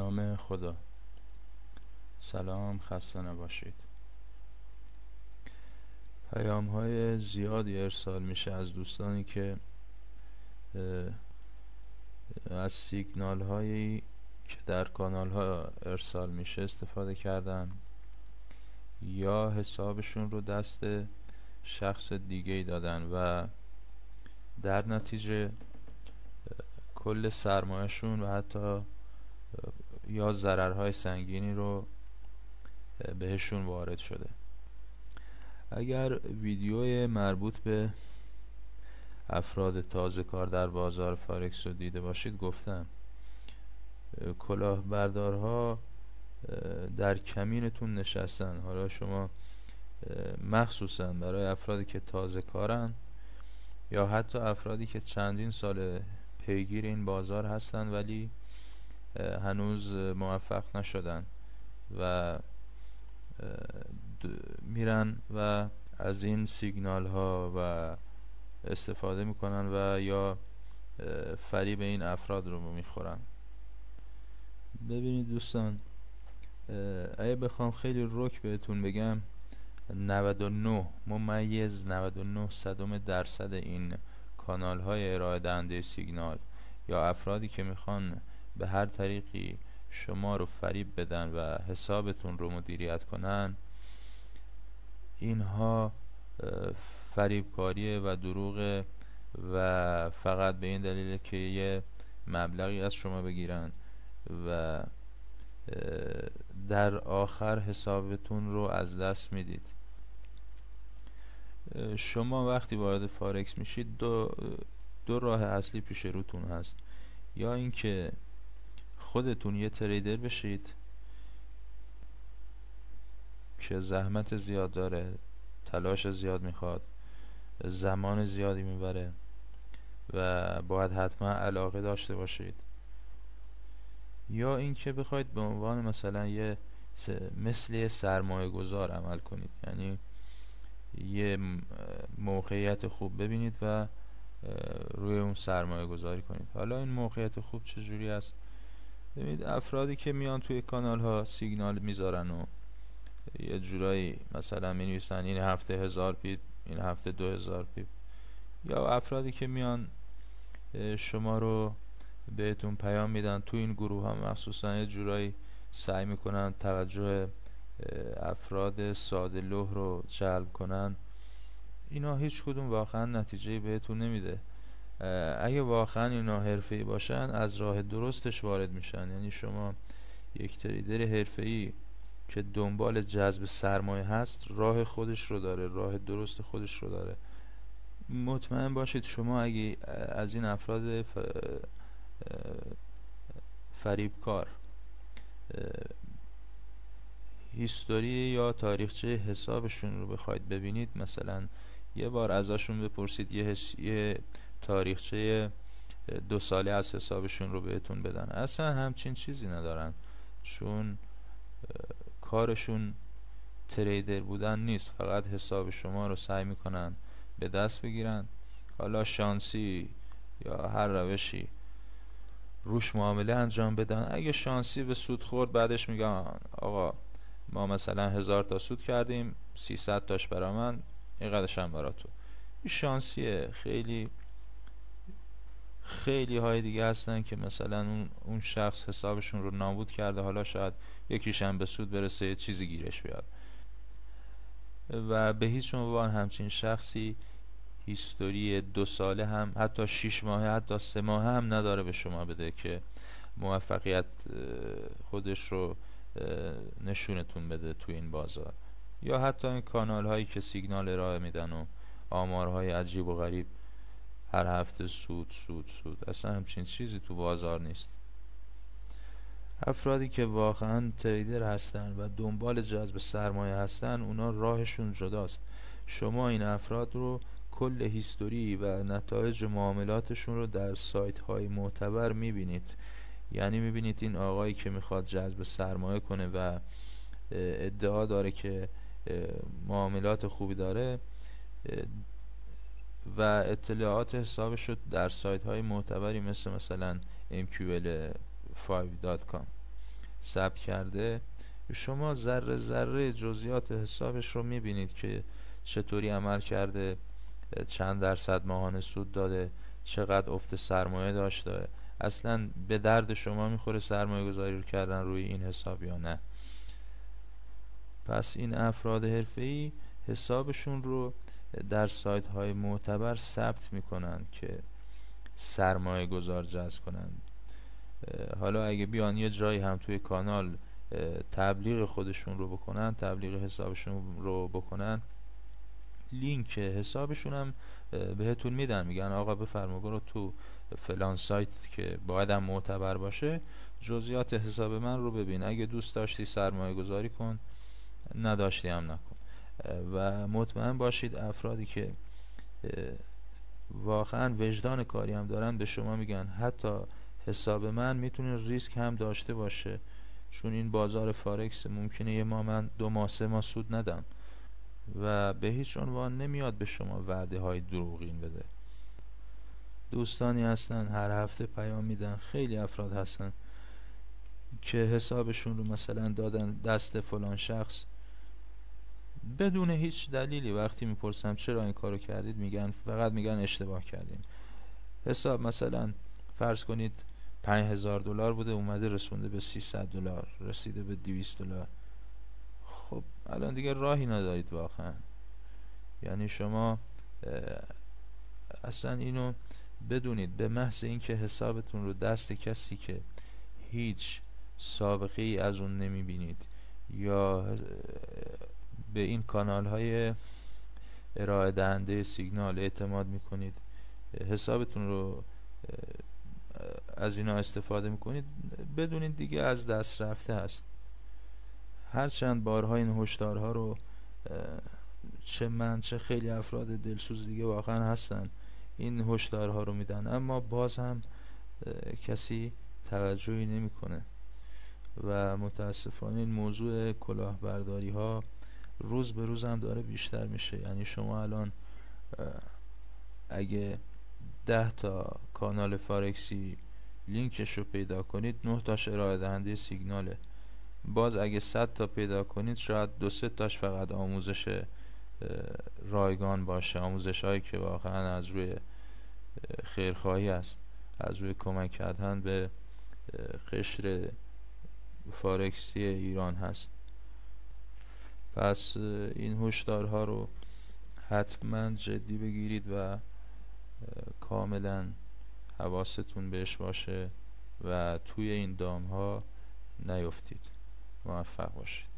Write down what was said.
نام خدا. سلام، خسته نباشید. پیام های زیادی ارسال میشه از دوستانی که از سیگنال هایی که در کانال ها ارسال میشه استفاده کردن یا حسابشون رو دست شخص دیگه ای دادن و در نتیجه کل سرمایه‌شون و حتی یا ضررهای سنگینی رو بهشون وارد شده. اگر ویدیوی مربوط به افراد تازه کار در بازار فارکس رو دیده باشید، گفتم کلاهبردارها در کمینتون نشستن. حالا شما مخصوصا برای افرادی که تازه کارن یا حتی افرادی که چندین سال پیگیر این بازار هستن ولی هنوز موفق نشدن و میرن و از این سیگنال ها و استفاده میکنن و یا فریب این افراد رو میخورن. ببینید دوستان، اگه بخوام خیلی رک بهتون بگم، 99.99% این کانال های ارائه دهنده سیگنال یا افرادی که میخوان به هر طریقی شما رو فریب بدن و حسابتون رو مدیریت کنن، اینها فریبکاریه و دروغه و فقط به این دلیل که یه مبلغی از شما بگیرن و در آخر حسابتون رو از دست میدید. شما وقتی وارد فارکس میشید دو راه اصلی پیش روتون هست. یا اینکه خودتون یه تریدر بشید که زحمت زیاد داره، تلاش زیاد میخواد، زمان زیادی میبره و باید حتما علاقه داشته باشید. یا اینکه بخواید به عنوان مثلا مثل یه سرمایه گذار عمل کنید، یعنی یه موقعیت خوب ببینید و روی اون سرمایه گذاری کنید. حالا این موقعیت خوب چجوری است؟ ببینید، افرادی که میان توی کانال ها سیگنال میذارن و یه جورایی مثلا مینویسن این هفته 1000 پیپ، این هفته 2000 پیپ، یا افرادی که میان شما رو بهتون پیام میدن تو این گروه ها، مخصوصا یه جورایی سعی میکنن توجه افراد ساده لوح رو جلب کنن، اینا هیچ کدوم واقعا نتیجه بهتون نمیده. اگه واقعا اینا حرفه‌ای باشن از راه درستش وارد میشن. یعنی شما یک تریدر حرفه‌ای که دنبال جذب سرمایه هست، راه خودش رو داره، راه درست خودش رو داره. مطمئن باشید شما اگه از این افراد فریبکار هیستوری یا تاریخچه حسابشون رو بخواید ببینید، مثلا یه بار ازشون بپرسید یه تاریخچه 2 ساله از حسابشون رو بهتون بدن، اصلا همچین چیزی ندارن، چون کارشون تریدر بودن نیست، فقط حساب شما رو سعی میکنن به دست بگیرن. حالا شانسی یا هر روشی روش معامله انجام بدن. اگه شانسی به سود خورد، بعدش میگن آقا ما مثلا 1000 تا سود کردیم، 300 تاش برا من، اینقدرش هم برا تو. این شانسیه. خیلی های دیگه هستن که مثلا اون شخص حسابشون رو نابود کرده، حالا شاید یکیش هم به سود برسه، یه چیزی گیرش بیاد و به هیچ عنوان همچین شخصی هیستوری 2 ساله هم، حتی 6 ماهه، حتی 3 ماهه هم نداره به شما بده که موفقیت خودش رو نشونتون بده تو این بازار. یا حتی این کانال هایی که سیگنال ارائه میدن و آمارهای عجیب و غریب، هر هفته سود سود سود، اصلا همچین چیزی تو بازار نیست. افرادی که واقعا تریدر هستن و دنبال جذب سرمایه هستن، اونا راهشون جداست. شما این افراد رو کل هیستوری و نتایج معاملاتشون رو در سایت های معتبر میبینید. یعنی میبینید این آقایی که میخواد جذب سرمایه کنه و ادعا داره که معاملات خوبی داره و اطلاعات حسابش رو در سایت های معتبری مثلا MQL5.com ثبت کرده، شما ذره ذره جزئیات حسابش رو میبینید که چطوری عمل کرده، چند درصد ماهانه سود داده، چقدر افت سرمایه داشته. اصلا به درد شما میخوره سرمایه گذاری رو کردن روی این حساب یا نه. پس این افراد حرفه‌ای حسابشون رو در سایت های معتبر ثبت میکنن که سرمایه گذار جذب کنن. حالا اگه بیان یه جایی هم توی کانال تبلیغ خودشون رو بکنن، تبلیغ حسابشون رو بکنن، لینک حسابشون هم بهتون میدن، میگن آقا بفرما برو تو فلان سایت که باید هم معتبر باشه، جزئیات حساب من رو ببین، اگه دوست داشتی سرمایه گذاری کن، نداشتی هم نکن. و مطمئن باشید افرادی که واقعا وجدان کاری هم دارن به شما میگن حتی حساب من میتونه ریسک هم داشته باشه، چون این بازار فارکس ممکنه یه ماه من 2 ماه 3 ماه سود ندم، و به هیچ عنوان نمیاد به شما وعده های دروغین بده. دوستانی هستن هر هفته پیام میدن، خیلی افراد هستن که حسابشون رو مثلا دادن دست فلان شخص بدون هیچ دلیلی. وقتی میپرسم چرا این کارو کردید، میگن فقط میگن اشتباه کردیم. حساب مثلا فرض کنید $5000 بوده، اومده رسونده به $300، رسیده به $200. خب الان دیگه راهی ندارید واقعا. یعنی شما اصلا اینو بدونید، به محض اینکه حسابتون رو دست کسی که هیچ سابقه ای از اون نمیبینید یا به این کانال های ارائه دهنده سیگنال اعتماد میکنید، حسابتون رو از اینا استفاده میکنید، بدونید دیگه از دست رفته هست. هرچند بارها این هشدارها رو چه من چه خیلی افراد دلسوز دیگه واقعا هستن این هشدارها رو میدن، اما باز هم کسی توجهی نمیکنه و متاسفانه این موضوع کلاهبرداری ها روز به روز هم داره بیشتر میشه. یعنی شما الان اگه 10 تا کانال فارکسی لینکش رو پیدا کنید، 9 تاش ارائه دهنده سیگناله. باز اگه 100 تا پیدا کنید، شاید 2-3 تاش فقط آموزش رایگان باشه، آموزش هایی که واقعا از روی خیرخواهی است، از روی کمک کردن به قشر فارکسی ایران هست. پس این هشدارها رو حتما جدی بگیرید و کاملا حواستون بهش باشه و توی این دام ها نیفتید. موفق باشید.